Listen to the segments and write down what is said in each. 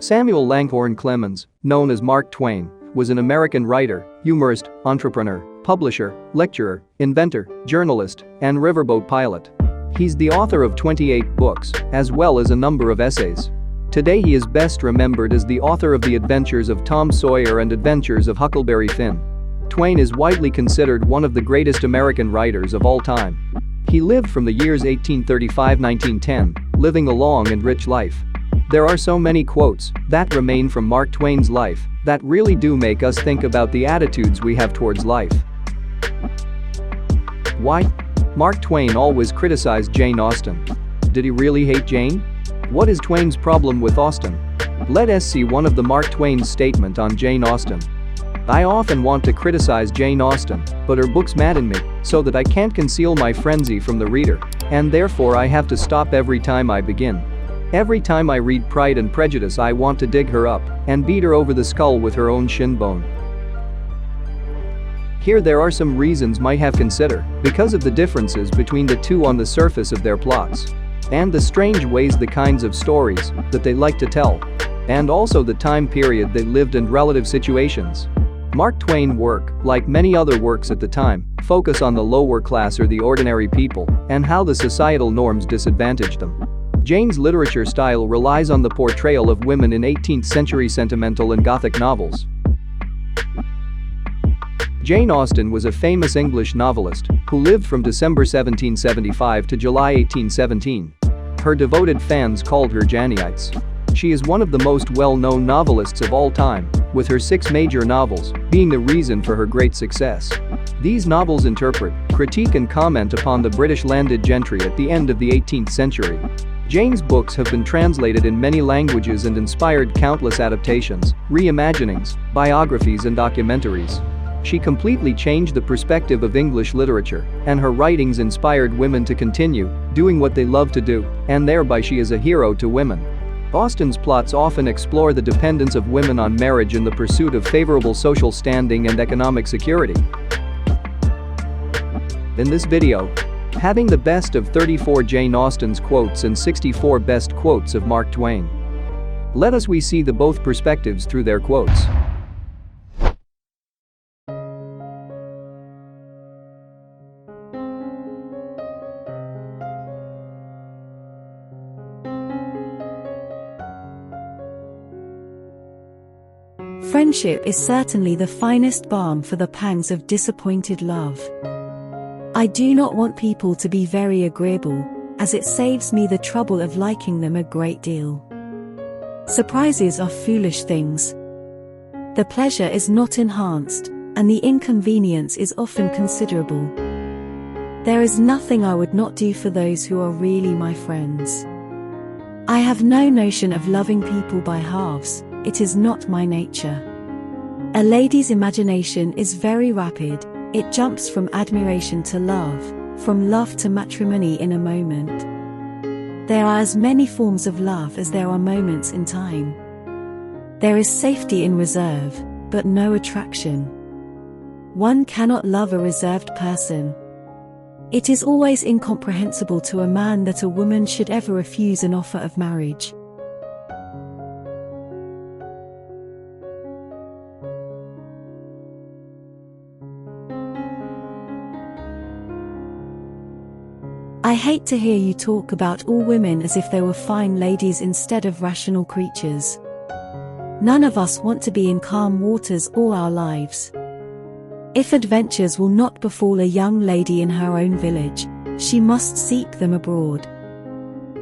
Samuel Langhorne Clemens, known as Mark Twain, was an American writer, humorist, entrepreneur, publisher, lecturer, inventor, journalist, and riverboat pilot. He's the author of 28 books, as well as a number of essays. Today he is best remembered as the author of The Adventures of Tom Sawyer and Adventures of Huckleberry Finn. Twain is widely considered one of the greatest American writers of all time. He lived from the years 1835-1910, living a long and rich life. There are so many quotes that remain from Mark Twain's life that really do make us think about the attitudes we have towards life. Why? Mark Twain always criticized Jane Austen. Did he really hate Jane? What is Twain's problem with Austen? Let us see one of the Mark Twain's statement on Jane Austen. I often want to criticize Jane Austen, but her books madden me, so that I can't conceal my frenzy from the reader, and therefore I have to stop every time I begin. Every time I read Pride and Prejudice I want to dig her up and beat her over the skull with her own shin bone. Here there are some reasons might have consider, because of the differences between the two on the surface of their plots. And the strange ways the kinds of stories that they like to tell. And also the time period they lived and relative situations. Mark Twain's work, like many other works at the time, focus on the lower class or the ordinary people and how the societal norms disadvantaged them. Jane's literature style relies on the portrayal of women in 18th-century sentimental and Gothic novels. Jane Austen was a famous English novelist who lived from December 1775 to July 1817. Her devoted fans called her Janeites. She is one of the most well-known novelists of all time, with her 6 major novels being the reason for her great success. These novels interpret, critique and comment upon the British landed gentry at the end of the 18th century. Jane's books have been translated in many languages and inspired countless adaptations, reimaginings, biographies and documentaries. She completely changed the perspective of English literature, and her writings inspired women to continue doing what they love to do, and thereby she is a hero to women. Austen's plots often explore the dependence of women on marriage in the pursuit of favorable social standing and economic security. In this video, having the best of 34 Jane Austen's quotes and 64 best quotes of Mark Twain. Let us see the both perspectives through their quotes. Friendship is certainly the finest balm for the pangs of disappointed love. I do not want people to be very agreeable, as it saves me the trouble of liking them a great deal. Surprises are foolish things. The pleasure is not enhanced, and the inconvenience is often considerable. There is nothing I would not do for those who are really my friends. I have no notion of loving people by halves. It is not my nature. A lady's imagination is very rapid, it jumps from admiration to love, from love to matrimony in a moment. There are as many forms of love as there are moments in time. There is safety in reserve, but no attraction. One cannot love a reserved person. It is always incomprehensible to a man that a woman should ever refuse an offer of marriage. I hate to hear you talk about all women as if they were fine ladies instead of rational creatures. None of us want to be in calm waters all our lives. If adventures will not befall a young lady in her own village, she must seek them abroad.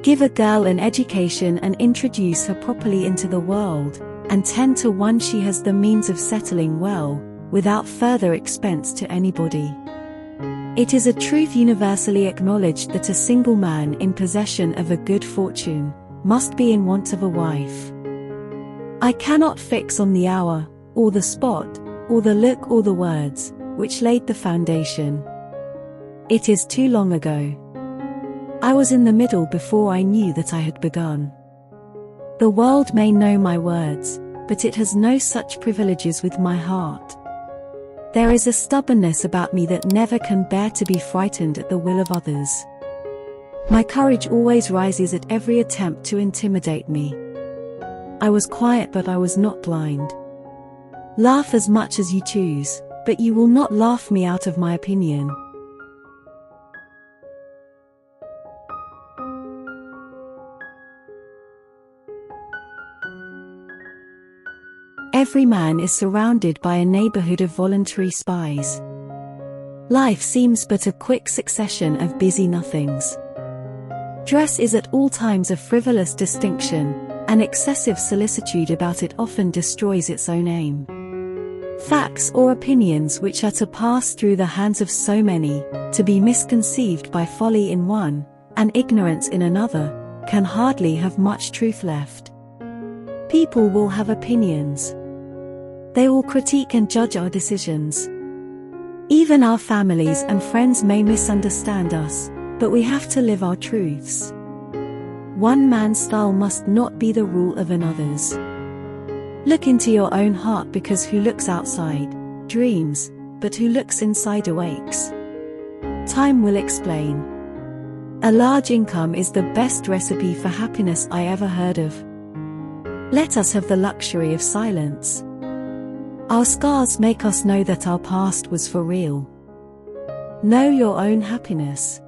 Give a girl an education and introduce her properly into the world, and 10 to 1 she has the means of settling well, without further expense to anybody. It is a truth universally acknowledged that a single man in possession of a good fortune must be in want of a wife. I cannot fix on the hour, or the spot, or the look or the words, which laid the foundation. It is too long ago. I was in the middle before I knew that I had begun. The world may know my words, but it has no such privileges with my heart. There is a stubbornness about me that never can bear to be frightened at the will of others. My courage always rises at every attempt to intimidate me. I was quiet but I was not blind. Laugh as much as you choose, but you will not laugh me out of my opinion. Every man is surrounded by a neighborhood of voluntary spies. Life seems but a quick succession of busy nothings. Dress is at all times a frivolous distinction, and excessive solicitude about it often destroys its own aim. Facts or opinions which are to pass through the hands of so many, to be misconceived by folly in one, and ignorance in another, can hardly have much truth left. People will have opinions. They will critique and judge our decisions. Even our families and friends may misunderstand us, but we have to live our truths. One man's style must not be the rule of another's. Look into your own heart, because who looks outside dreams, but who looks inside awakes. Time will explain. A large income is the best recipe for happiness I ever heard of. Let us have the luxury of silence. Our scars make us know that our past was for real. Know your own happiness.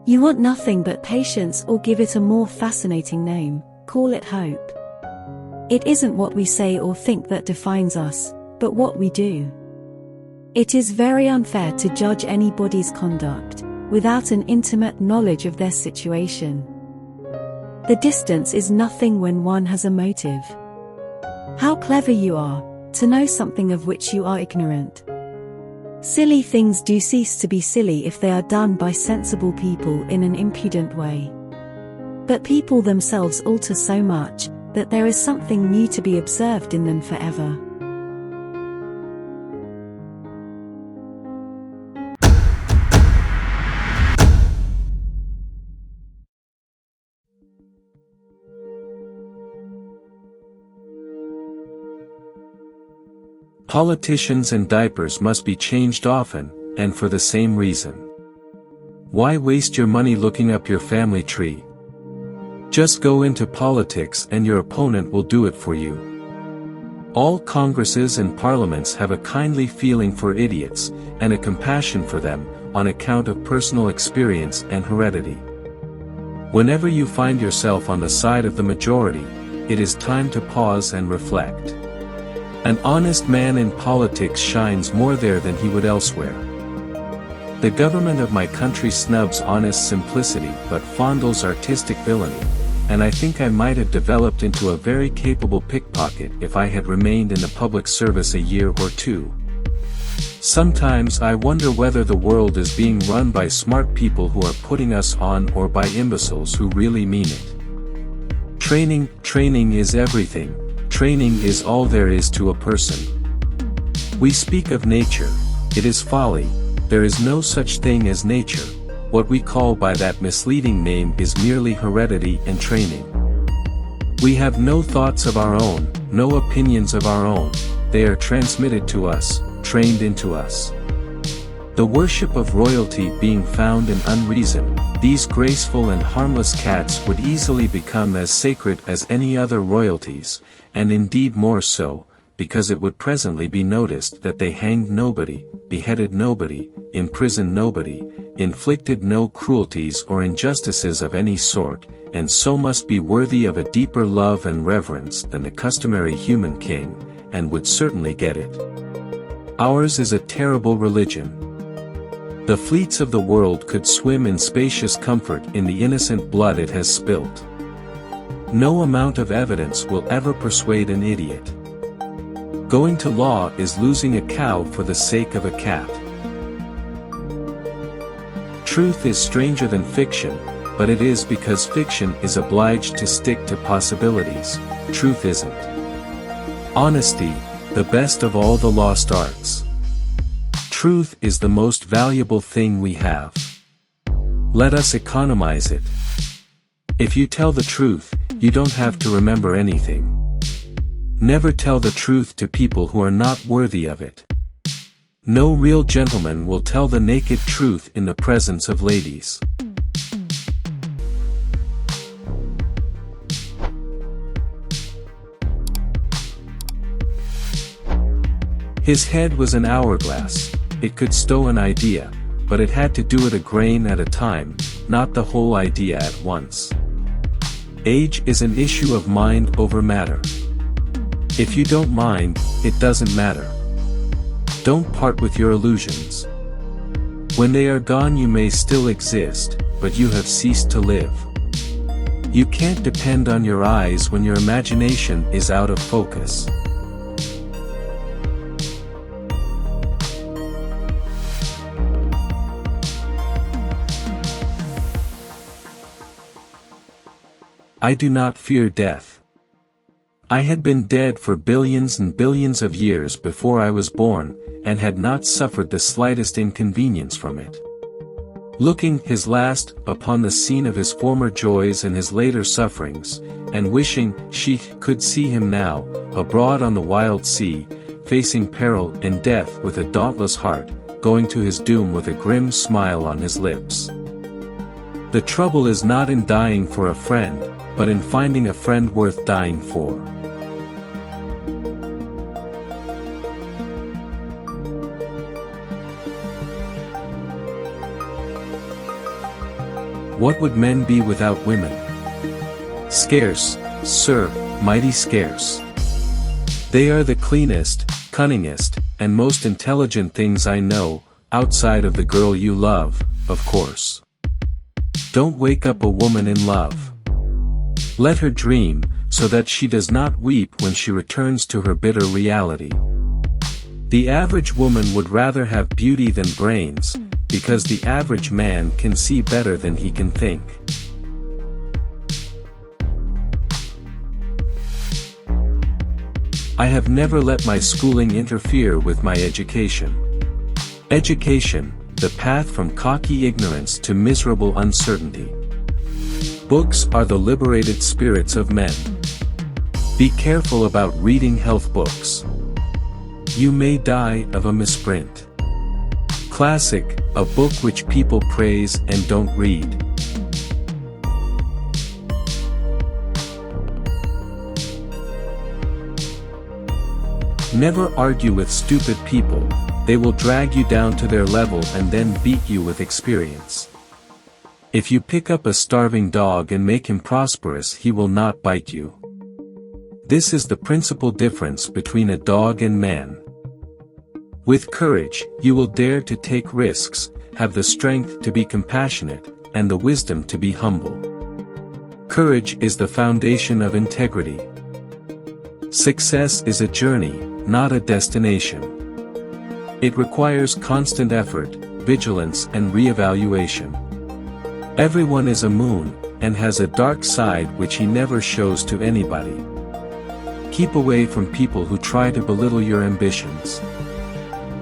You want nothing but patience, or give it a more fascinating name, call it hope. It isn't what we say or think that defines us, but what we do. It is very unfair to judge anybody's conduct without an intimate knowledge of their situation. The distance is nothing when one has a motive. How clever you are, to know something of which you are ignorant. Silly things do cease to be silly if they are done by sensible people in an impudent way. But people themselves alter so much, that there is something new to be observed in them forever. Politicians and diapers must be changed often, and for the same reason. Why waste your money looking up your family tree? Just go into politics and your opponent will do it for you. All congresses and parliaments have a kindly feeling for idiots, and a compassion for them, on account of personal experience and heredity. Whenever you find yourself on the side of the majority, it is time to pause and reflect. An honest man in politics shines more there than he would elsewhere. The government of my country snubs honest simplicity but fondles artistic villainy, and I think I might have developed into a very capable pickpocket if I had remained in the public service a year or two. Sometimes I wonder whether the world is being run by smart people who are putting us on, or by imbeciles who really mean it. Training is everything. Training is all there is to a person. We speak of nature. It is folly. There is no such thing as nature. What we call by that misleading name is merely heredity and training. We have no thoughts of our own, no opinions of our own. They are transmitted to us, trained into us. The worship of royalty being found in unreason, these graceful and harmless cats would easily become as sacred as any other royalties, and indeed more so, because it would presently be noticed that they hanged nobody, beheaded nobody, imprisoned nobody, inflicted no cruelties or injustices of any sort, and so must be worthy of a deeper love and reverence than the customary human king, and would certainly get it. Ours is a terrible religion. The fleets of the world could swim in spacious comfort in the innocent blood it has spilt. No amount of evidence will ever persuade an idiot. Going to law is losing a cow for the sake of a cat. Truth is stranger than fiction, but it is because fiction is obliged to stick to possibilities. Truth isn't. Honesty, the best of all the lost arts. Truth is the most valuable thing we have. Let us economize it. If you tell the truth, you don't have to remember anything. Never tell the truth to people who are not worthy of it. No real gentleman will tell the naked truth in the presence of ladies. His head was an hourglass. It could stow an idea, but it had to do it a grain at a time, not the whole idea at once. Age is an issue of mind over matter. If you don't mind, it doesn't matter. Don't part with your illusions. When they are gone you may still exist, but you have ceased to live. You can't depend on your eyes when your imagination is out of focus. I do not fear death. I had been dead for billions and billions of years before I was born, and had not suffered the slightest inconvenience from it. Looking his last upon the scene of his former joys and his later sufferings, and wishing she could see him now, abroad on the wild sea, facing peril and death with a dauntless heart, going to his doom with a grim smile on his lips. The trouble is not in dying for a friend, but in finding a friend worth dying for. What would men be without women? Scarce, sir, mighty scarce. They are the cleanest, cunningest, and most intelligent things I know, outside of the girl you love, of course. Don't wake up a woman in love. Let her dream, so that she does not weep when she returns to her bitter reality. The average woman would rather have beauty than brains, because the average man can see better than he can think. I have never let my schooling interfere with my education. Education, the path from cocky ignorance to miserable uncertainty. Books are the liberated spirits of men. Be careful about reading health books. You may die of a misprint. Classic, a book which people praise and don't read. Never argue with stupid people, they will drag you down to their level and then beat you with experience. If you pick up a starving dog and make him prosperous, he will not bite you. This is the principal difference between a dog and man. With courage, you will dare to take risks, have the strength to be compassionate, and the wisdom to be humble. Courage is the foundation of integrity. Success is a journey, not a destination. It requires constant effort, vigilance, and re-evaluation. Everyone is a moon, and has a dark side which he never shows to anybody. Keep away from people who try to belittle your ambitions.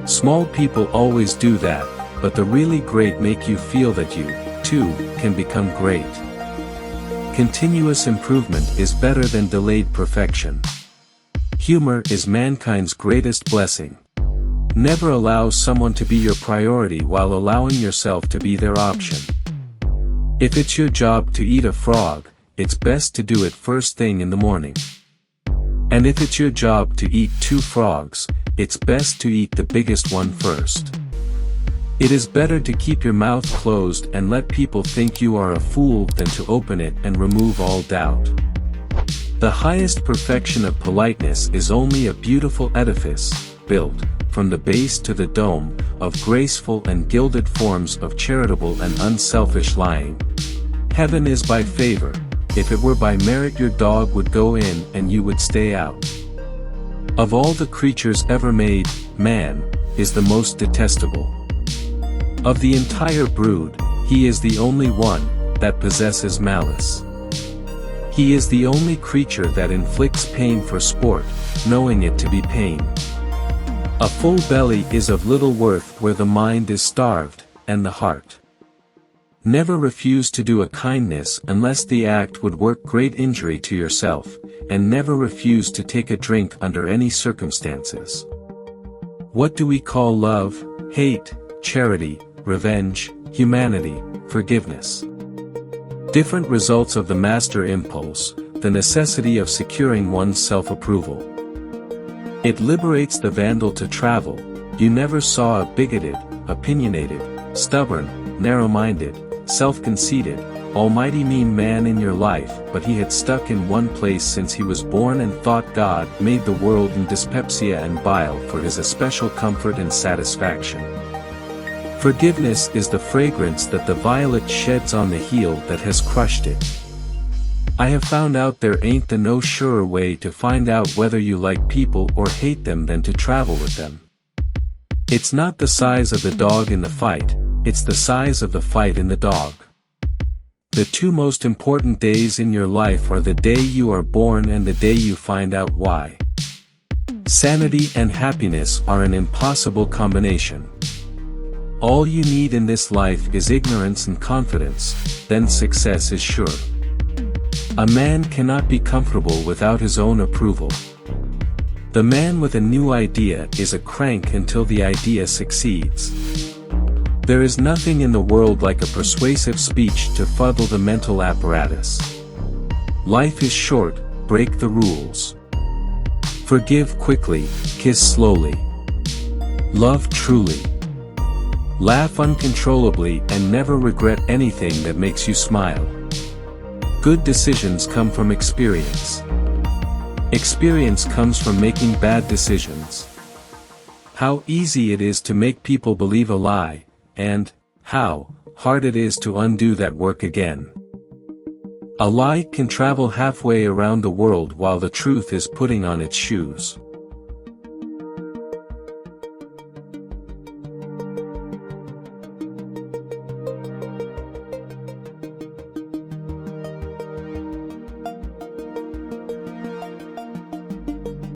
Small people always do that, but the really great make you feel that you, too, can become great. Continuous improvement is better than delayed perfection. Humor is mankind's greatest blessing. Never allow someone to be your priority while allowing yourself to be their option. If it's your job to eat a frog, it's best to do it first thing in the morning. And if it's your job to eat 2 frogs, it's best to eat the biggest one first. It is better to keep your mouth closed and let people think you are a fool than to open it and remove all doubt. The highest perfection of politeness is only a beautiful edifice, built, from the base to the dome, of graceful and gilded forms of charitable and unselfish lying. Heaven is by favor. If it were by merit your dog would go in and you would stay out. Of all the creatures ever made, man is the most detestable. Of the entire brood, he is the only one that possesses malice. He is the only creature that inflicts pain for sport, knowing it to be pain. A full belly is of little worth where the mind is starved, and the heart. Never refuse to do a kindness unless the act would work great injury to yourself, and never refuse to take a drink under any circumstances. What do we call love, hate, charity, revenge, humanity, forgiveness? Different results of the master impulse, the necessity of securing one's self-approval. It liberates the vandal to travel. You never saw a bigoted, opinionated, stubborn, narrow-minded, self-conceited, almighty mean man in your life, but he had stuck in one place since he was born and thought God made the world in dyspepsia and bile for his especial comfort and satisfaction. Forgiveness is the fragrance that the violet sheds on the heel that has crushed it. I have found out there ain't no surer way to find out whether you like people or hate them than to travel with them. It's not the size of the dog in the fight, it's the size of the fight in the dog. The two most important days in your life are the day you are born and the day you find out why. Sanity and happiness are an impossible combination. All you need in this life is ignorance and confidence, then success is sure. A man cannot be comfortable without his own approval. The man with a new idea is a crank until the idea succeeds. There is nothing in the world like a persuasive speech to fuddle the mental apparatus. Life is short, break the rules. Forgive quickly, kiss slowly. Love truly. Laugh uncontrollably and never regret anything that makes you smile. Good decisions come from experience. Experience comes from making bad decisions. How easy it is to make people believe a lie, and how hard it is to undo that work again. A lie can travel halfway around the world while the truth is putting on its shoes.